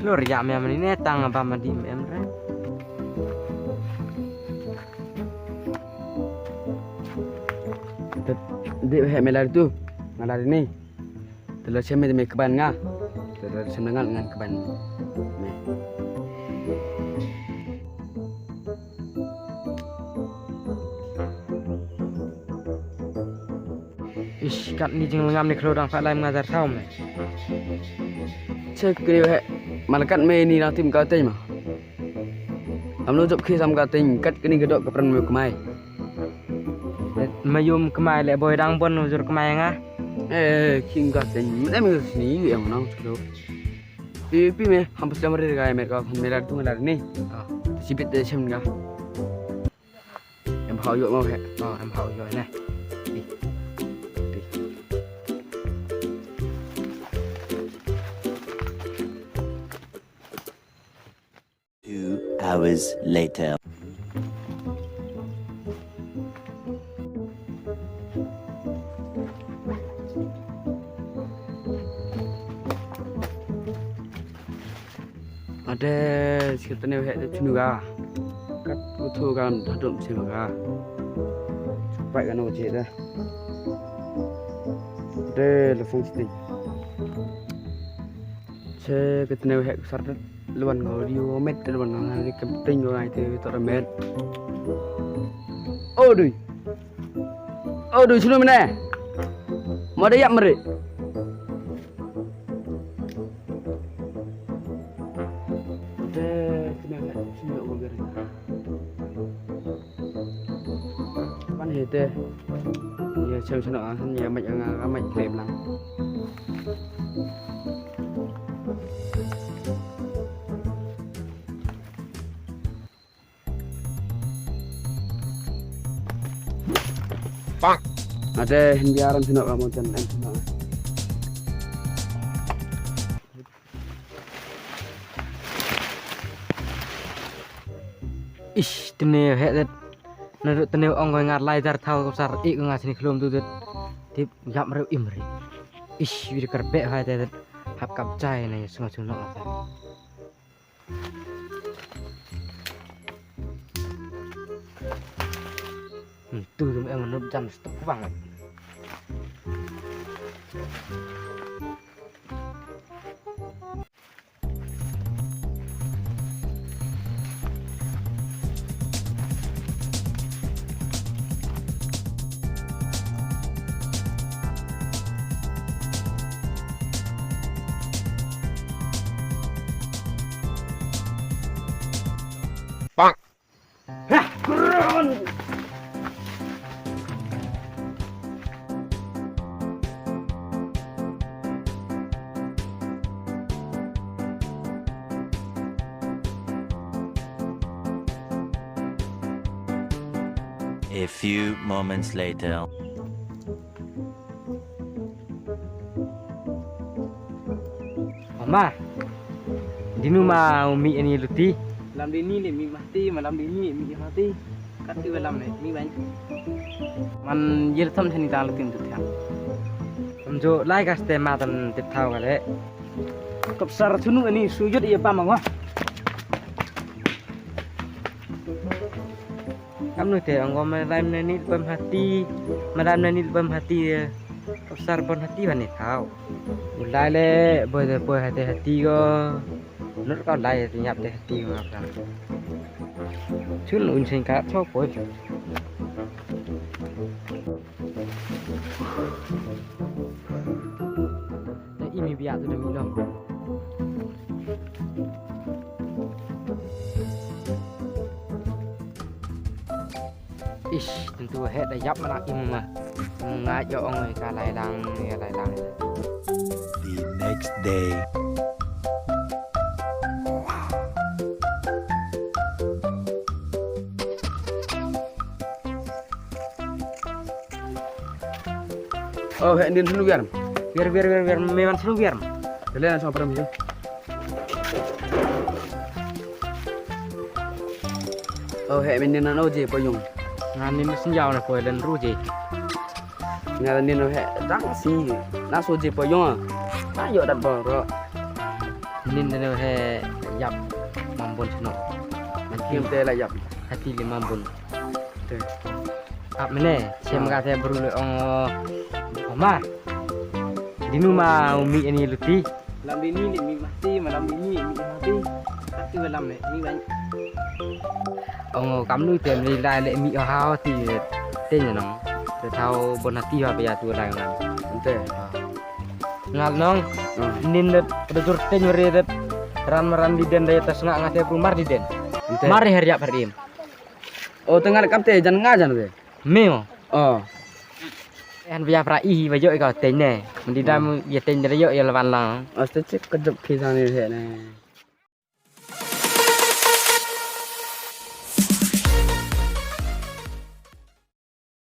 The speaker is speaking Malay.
keluar ya me amani ne tang apa madi me amre. Dia hek melar tu. Ngalar ni. Telah cemai demi keban ngah. Telah senengan dengan keban. Ish kat ni jeng lengam ni keluar dang pak lai mengajar tau me. Cek kiri hek malakat me ni nanti mengkau tanya mah. Amlo job khi sam kau tanya kat kini gedok keperan me kumai. Mayum kemai le boy dang pon uzur kemai ngah. Khi kau tanya, mana me sini yang mana sudah. Pi me hampir selama hari kau mereka melar tu melar ni. Sipit deh cem ngah. Em hao yuk mau hek. Em hao yuk nè. 2 hours later. Ada sekitar ni hek cunu ga. Kat utu kan hadum cunu ga. Cepat kan ojek dah. Ada lefung situ. Saya ketemu hek sardet luan audio met luan ngai penting ngai tu tor met. Aduh. Aduh cunu mana? Mau dayak mere. Pan hete. Ya xem nó ăn nhà mạch đẹp lắm. Ada biaran sini kamu jangan sini. Ish tene hek det. Narut tene ong ngai ngat lai jar thau kopsar ik ngat sini kelum tu det. Tip yap mereu imri. Ish wir kerbe hai det. Hap kap chai nai sunga sunga ata. Tu tu em nup jam stok banget. Bang. Hah, kurang. A few moments later. Mama. Dinu mau mi ini luti. Làm đi ni mi mati mà làm đi ni mi mati. Cắt đi về làm này mi bánh. Man yel tham thani ta lutin tu thiam. Jo lai gas te ma tan tip thau ga le. Kopsar sunu ini sujud iya pa mangwa. Am nu te anggo madam nani bam hati. Madam nani bam hati. Kopsar bon hati bani thau. Ulai le boy hati go. Nó còn lại thì nhập để tiêu mà rằng chứ lụn sinh cá cho cuối đấy im bị tôi đừng đâu ish tentu hết đã dắp mà lại im mà ngại cho ông người cả lại đang The next day. Oh, hek din sunu biar. biar memang seru biar Kalian sama perem je. Oh, hek min nan oje poyong. ngani mesin jauh na koi dan ruji Ngaran din hek dang si. Na soje poyong. Na yo dat bor. nin dana he yap mambon chno man Kim te la yap. hati le mambon Te. ap mene chem ga te beru le oma dinu ma umi ani luti Lam bini ni mi mati, malam bini mi mati. Hati malam ni mi banyak. kam nu tem li lai le mi ha ti tên nhà nó để thao bon hati ha bây giờ tu lai ngang Te. ngal nong nin det jur ten re det ran di den daya tas ngate prumar di den mari herja perim Oh tengah kap te jan nga jan te. meo Oh. en via pra i ba yo ka ten ne di dam ye ten re yo ya lawan lang Asta cek kejap kisah ni he ne.